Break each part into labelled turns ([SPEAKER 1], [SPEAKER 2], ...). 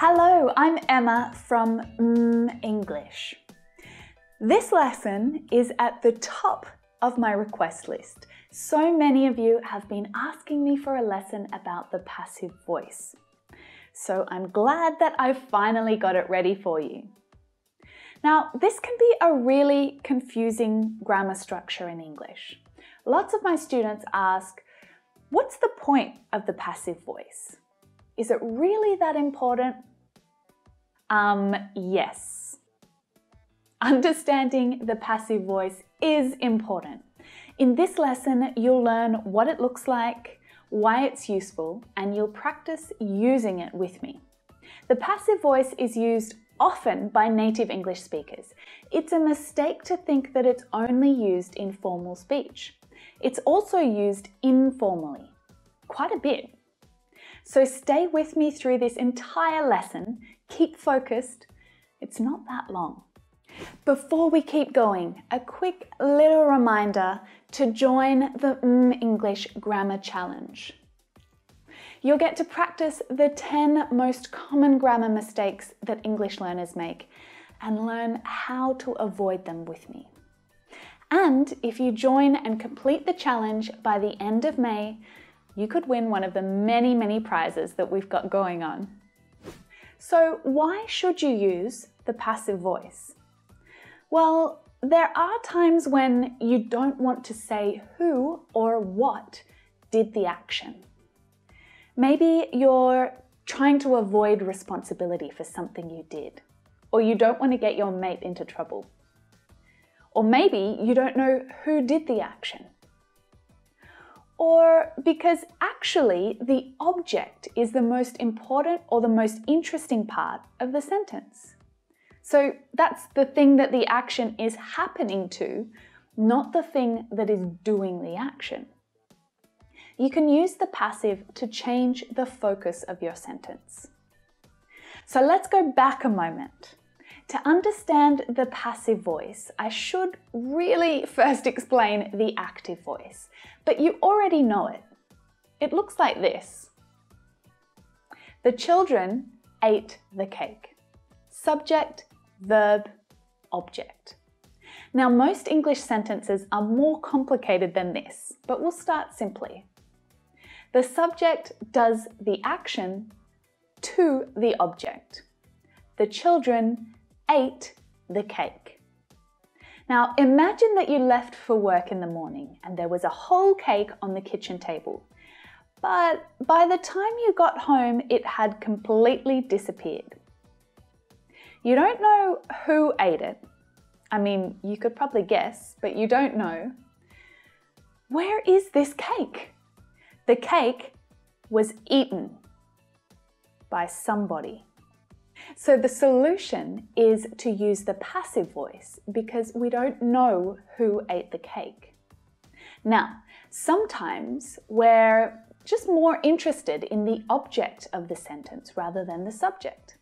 [SPEAKER 1] Hello, I'm Emma from English. This lesson is at the top of my request list. So many of you have been asking me for a lesson about the passive voice. So I'm glad that I've finally got it ready for you. Now, this can be a really confusing grammar structure in English. Lots of my students ask, what's the point of the passive voice? Is it really that important? Yes. Understanding the passive voice is important. In this lesson, you'll learn what it looks like, why it's useful, and you'll practice using it with me. The passive voice is used often by native English speakers. It's a mistake to think that it's only used in formal speech. It's also used informally, quite a bit. So stay with me through this entire lesson. Keep focused. It's not that long. Before we keep going, a quick little reminder to join the English Grammar Challenge. You'll get to practice the 10 most common grammar mistakes that English learners make and learn how to avoid them with me. And if you join and complete the challenge by the end of May, you could win one of the many prizes that we've got going on. So why should you use the passive voice? Well, there are times when you don't want to say who or what did the action. Maybe you're trying to avoid responsibility for something you did, or you don't want to get your mate into trouble. Or maybe you don't know who did the action. Or because actually the object is the most important or the most interesting part of the sentence. So that's the thing that the action is happening to, not the thing that is doing the action. You can use the passive to change the focus of your sentence. So let's go back a moment. To understand the passive voice, I should really first explain the active voice, but you already know it. It looks like this. The children ate the cake. Subject, verb, object. Now, most English sentences are more complicated than this, but we'll start simply. The subject does the action to the object. The children ate the cake. Now imagine that you left for work in the morning and there was a whole cake on the kitchen table. But by the time you got home, it had completely disappeared. You don't know who ate it. I mean, you could probably guess, but you don't know. Where is this cake? The cake was eaten by somebody. So the solution is to use the passive voice because we don't know who ate the cake. Now, sometimes we're just more interested in the object of the sentence rather than the subject.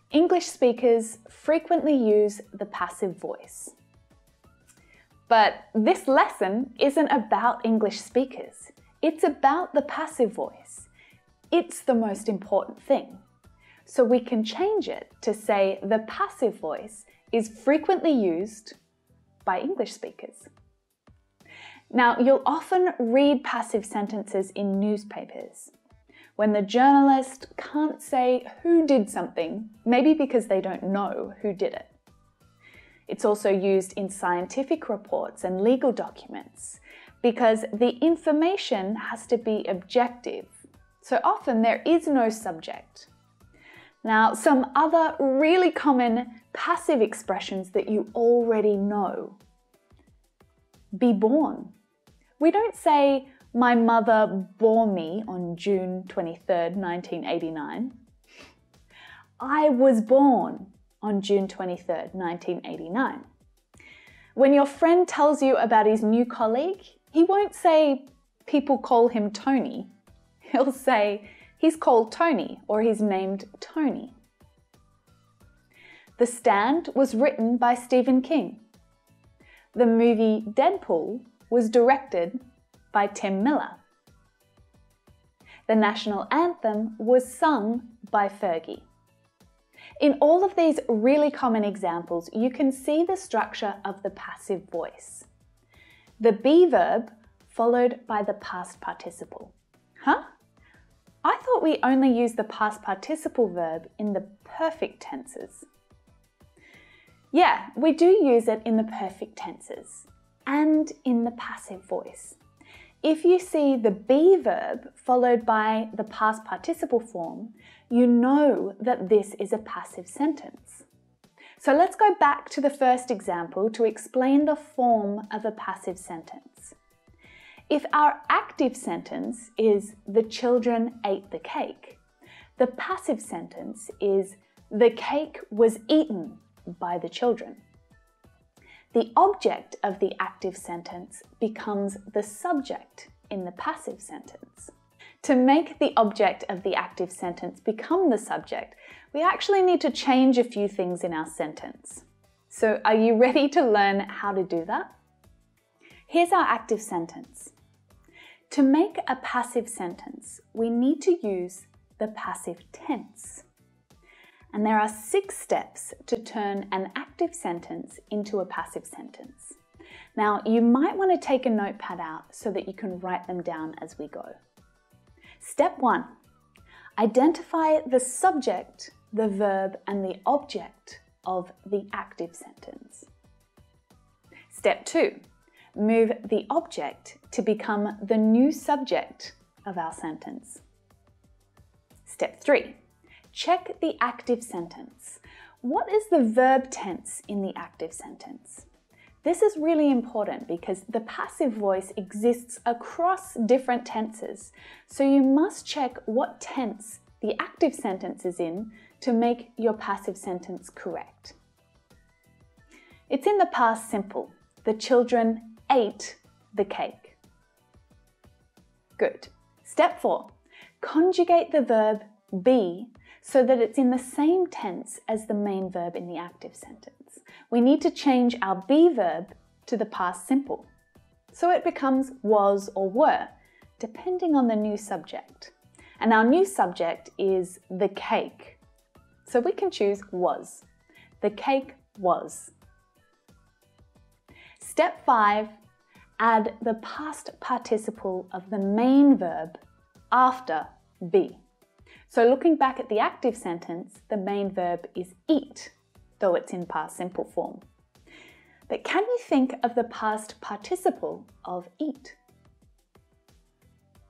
[SPEAKER 1] English speakers frequently use the passive voice. But this lesson isn't about English speakers. It's about the passive voice. It's the most important thing. So we can change it to say the passive voice is frequently used by English speakers. Now, you'll often read passive sentences in newspapers when the journalist can't say who did something, maybe because they don't know who did it. It's also used in scientific reports and legal documents because the information has to be objective. So often there is no subject. Now, some other really common passive expressions that you already know. Be born. We don't say, my mother bore me on June 23rd, 1989. I was born on June 23rd, 1989. When your friend tells you about his new colleague, he won't say, people call him Tony. He'll say, he's called Tony, or he's named Tony. The Stand was written by Stephen King. The movie Deadpool was directed by Tim Miller. The national anthem was sung by Fergie. In all of these really common examples, you can see the structure of the passive voice. The be verb followed by the past participle. Huh? I thought we only use the past participle verb in the perfect tenses. Yeah, we do use it in the perfect tenses and in the passive voice. If you see the be verb followed by the past participle form, you know that this is a passive sentence. So let's go back to the first example to explain the form of a passive sentence. If our active sentence is the children ate the cake, the passive sentence is the cake was eaten by the children. The object of the active sentence becomes the subject in the passive sentence. To make the object of the active sentence become the subject, we actually need to change a few things in our sentence. So are you ready to learn how to do that? Here's our active sentence. To make a passive sentence, we need to use the passive tense. And there are 6 steps to turn an active sentence into a passive sentence. Now, you might want to take a notepad out so that you can write them down as we go. Step 1. Identify the subject, the verb, and the object of the active sentence. Step 2. Move the object to become the new subject of our sentence. Step 3. Check the active sentence. What is the verb tense in the active sentence? This is really important because the passive voice exists across different tenses, so you must check what tense the active sentence is in to make your passive sentence correct. It's in the past simple. The children ate the cake. Good. Step 4. Conjugate the verb be so that it's in the same tense as the main verb in the active sentence. We need to change our be verb to the past simple, so it becomes was or were, depending on the new subject. And our new subject is the cake, so we can choose was. The cake was. Step 5, add the past participle of the main verb after be. So looking back at the active sentence, the main verb is eat, though it's in past simple form. But can you think of the past participle of eat?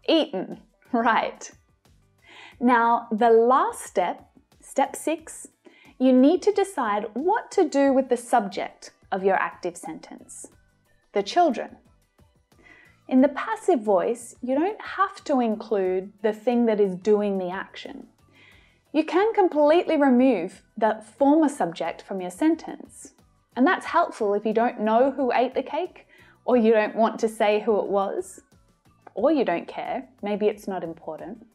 [SPEAKER 1] Eaten, right. Now, the last step, step 6, you need to decide what to do with the subject of your active sentence, the children. In the passive voice, you don't have to include the thing that is doing the action. You can completely remove the former subject from your sentence. And that's helpful if you don't know who ate the cake, or you don't want to say who it was, or you don't care, maybe it's not important.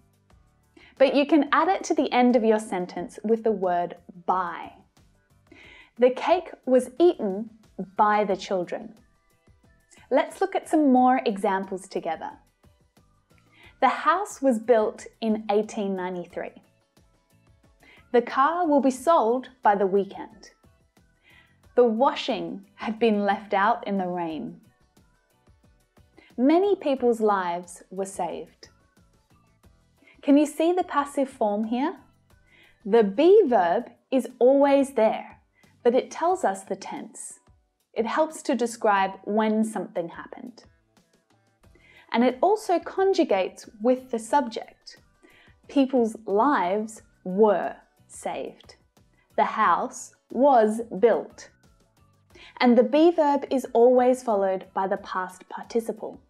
[SPEAKER 1] But you can add it to the end of your sentence with the word by. The cake was eaten by the children. Let's look at some more examples together. The house was built in 1893. The car will be sold by the weekend. The washing had been left out in the rain. Many people's lives were saved. Can you see the passive form here? The be verb is always there, but it tells us the tense. It helps to describe when something happened. And it also conjugates with the subject. People's lives were saved. The house was built. And the be verb is always followed by the past participle.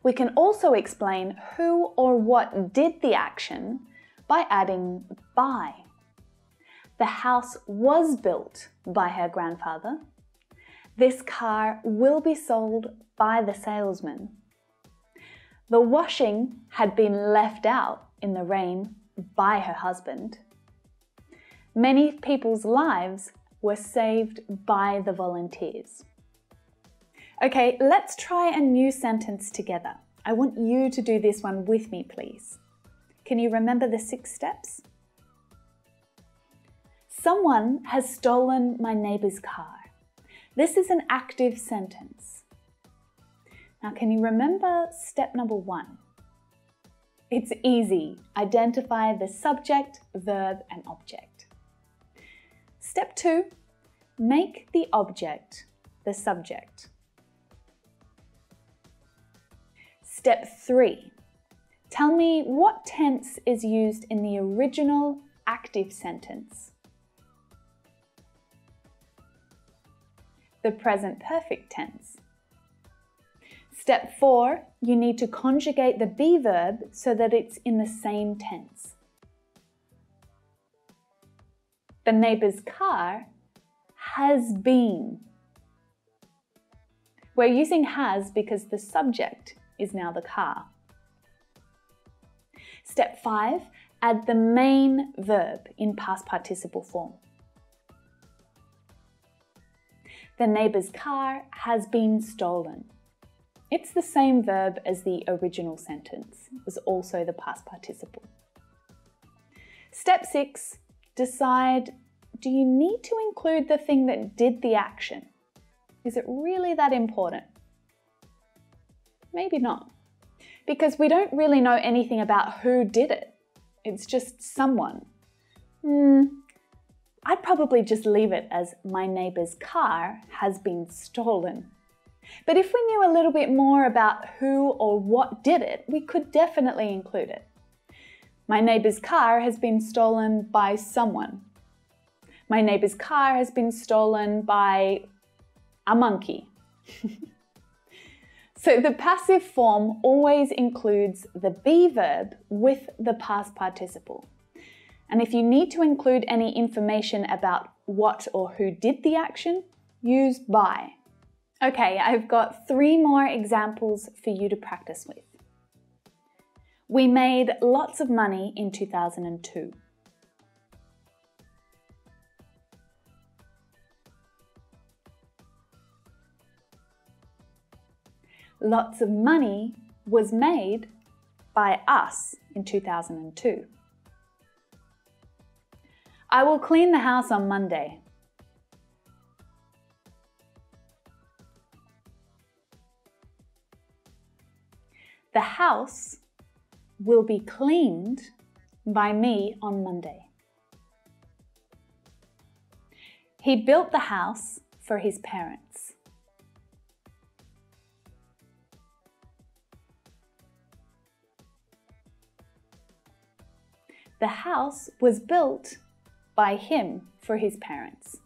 [SPEAKER 1] We can also explain who or what did the action by adding by. The house was built by her grandfather. This car will be sold by the salesman. The washing had been left out in the rain by her husband. Many people's lives were saved by the volunteers. Okay, let's try a new sentence together. I want you to do this one with me, please. Can you remember the 6 steps? Someone has stolen my neighbor's car. This is an active sentence. Now, can you remember step number 1? It's easy. Identify the subject, verb, and object. Step 2, make the object the subject. Step 3, tell me what tense is used in the original active sentence. The present perfect tense. Step 4, you need to conjugate the be verb so that it's in the same tense. The neighbor's car has been. We're using has because the subject is now the car. Step 5, add the main verb in past participle form. The neighbor's car has been stolen. It's the same verb as the original sentence. It was also the past participle. Step 6, decide, do you need to include the thing that did the action? Is it really that important? Maybe not, because we don't really know anything about who did it. It's just someone. I'd probably just leave it as my neighbor's car has been stolen. But if we knew a little bit more about who or what did it, we could definitely include it. My neighbor's car has been stolen by someone. My neighbor's car has been stolen by a monkey. So the passive form always includes the be verb with the past participle. And if you need to include any information about what or who did the action, use by. Okay, I've got 3 more examples for you to practice with. We made lots of money in 2002. Lots of money was made by us in 2002. I will clean the house on Monday. The house will be cleaned by me on Monday. He built the house for his parents. The house was built by him for his parents.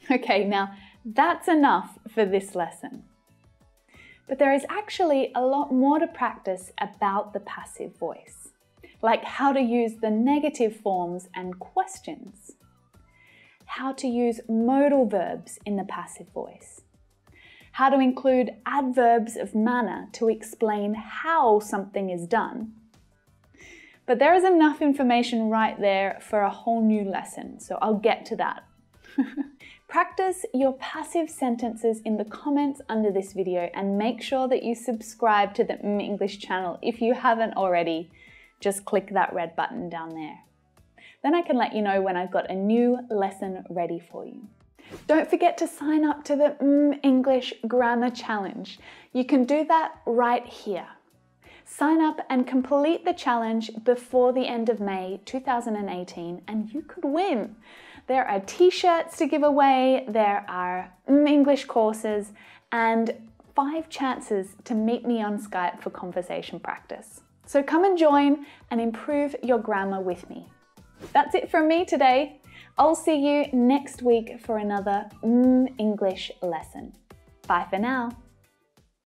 [SPEAKER 1] Okay, now that's enough for this lesson. But there is actually a lot more to practice about the passive voice, like how to use the negative forms and questions, how to use modal verbs in the passive voice, how to include adverbs of manner to explain how something is done. But there is enough information right there for a whole new lesson, so I'll get to that. Practice your passive sentences in the comments under this video and make sure that you subscribe to the English channel if you haven't already. Just click that red button down there. Then I can let you know when I've got a new lesson ready for you. Don't forget to sign up to the English Grammar Challenge. You can do that right here. Sign up and complete the challenge before the end of May 2018 and you could win. There are t-shirts to give away, there are English courses, and 5 chances to meet me on Skype for conversation practice. So come and join and improve your grammar with me. That's it from me today. I'll see you next week for another English lesson. Bye for now.